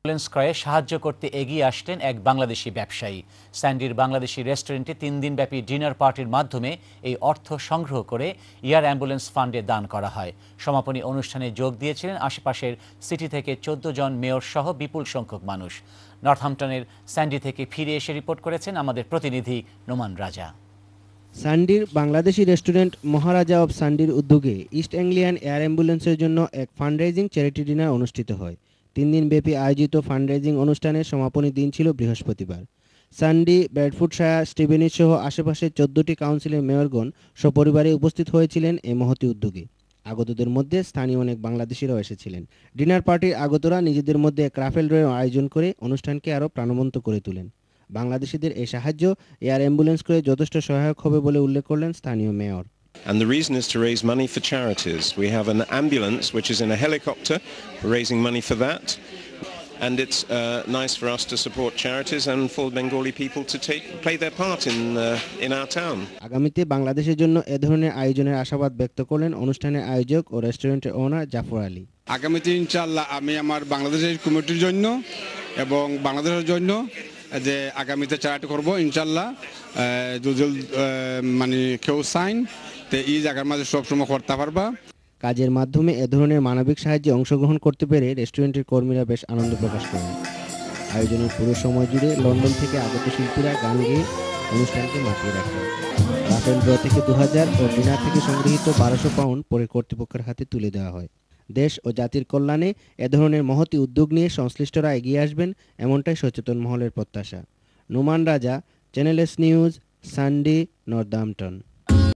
Ambulance ক্রয়ে সাহায্য করতে এগিয়ে আসলেন এক বাংলাদেশি ব্যবসায়ী। স্যান্ডির বাংলাদেশি রেস্টুরেন্টে 3 দিনব্যাপী ডিনার পার্টির মাধ্যমে এই অর্থ সংগ্রহ করে এয়ার অ্যাম্বুলেন্স ফান্ডে দান করা হয়। সমাপনী অনুষ্ঠানে যোগ দিয়েছিলেন আশেপাশের সিটি থেকে 14 জন মেয়র সহ বিপুল সংখ্যক মানুষ। নর্থহ্যাম্পটনের স্যান্ডি থেকে ফিরে এসে রিপোর্ট করেছেন আমাদের প্রতিনিধি নোমান রাজা। সান্ডির বাংলাদেশি রেস্টুরেন্ট মহারাজা অব সান্ডির উদ্যোগে ইস্ট অ্যাংলিয়ান এয়ার অ্যাম্বুলেন্সের জন্য এক ফান্ডরেজিং চ্যারিটি ডিনার অনুষ্ঠিত হয়। 3 দিনব্যাপী আয়োজিত ফান্ডরেজিং অনুষ্ঠানের সমাপনী দিন ছিল বৃহস্পতিবার। সান্ডি, ব্র্যাডফোর্ডশায়ার, স্টিভেনিস সহ আশেপাশের 14টি কাউন্সিলের মেয়রগণ সপরিবারে উপস্থিত হয়েছিলেন এই মহতী উদ্যোগে। আগতদের মধ্যে স্থানীয় অনেক বাংলাদেশিরাও এসেছিলেন। ডিনার পার্টির আগতরা নিজেদের মধ্যে এক রাফেল ড্রয়ের আয়োজন করে অনুষ্ঠানকে আরও প্রাণবন্ত করে তোলেন। বাংলাদেশিদের এই সাহায্য এয়ার অ্যাম্বুলেন্স করে যথেষ্ট সহায়ক হবে বলে উল্লেখ করলেন স্থানীয় mayor. And the reason is to raise money for charities. We have an ambulance which is in a helicopter. We're raising money for that. And it's nice for us to support charities and for Bengali people to play their part in our town. আগামীতে বাংলাদেশের জন্য এ ধরনের আয়োজনের আশাবাদ ব্যক্ত করলেন অনুষ্ঠানের আয়োজক ও রেস্টুরেন্টের ওনার জাফর আলী। আগামীতে ইনশাআল্লাহ আমি আমার বাংলাদেশের কমিটির জন্য এবং বাংলাদেশের জন্য যে আগামীতে চ্যারিটি করব ইনশাআল্লাহ। যদি মানে কেউ সাইন তো এই জায়গার মাঝে সবসময় করতে পারবা। কাজের মাধ্যমে এ ধরনের মানবিক সাহায্যে অংশগ্রহণ করতে পেরে রেস্টুরেন্টের কর্মীরা বেশ আনন্দ প্রকাশ করেন। আয়োজনের পুরো সময় জুড়ে লন্ডন থেকে আগত শিল্পীরা গান গেয়ে অনুষ্ঠানকে মাতিয়ে রাখেন। রাফেল ড্র থেকে 2000 ও ডিনার থেকে সংগৃহীত 1200 পাউন্ড পরে কর্তৃপক্ষের হাতে তুলে দেওয়া হয়। দেশ ও জাতির কল্যাণে এ ধরনের মহতী উদ্যোগ নিয়ে সংশ্লিষ্টরা এগিয়ে আসবেন, এমনটাই সচেতন মহলের প্রত্যাশা। নোমান রাজা, চ্যানেল এস নিউজ, সান্ডি, নর্থহ্যাম্পটন।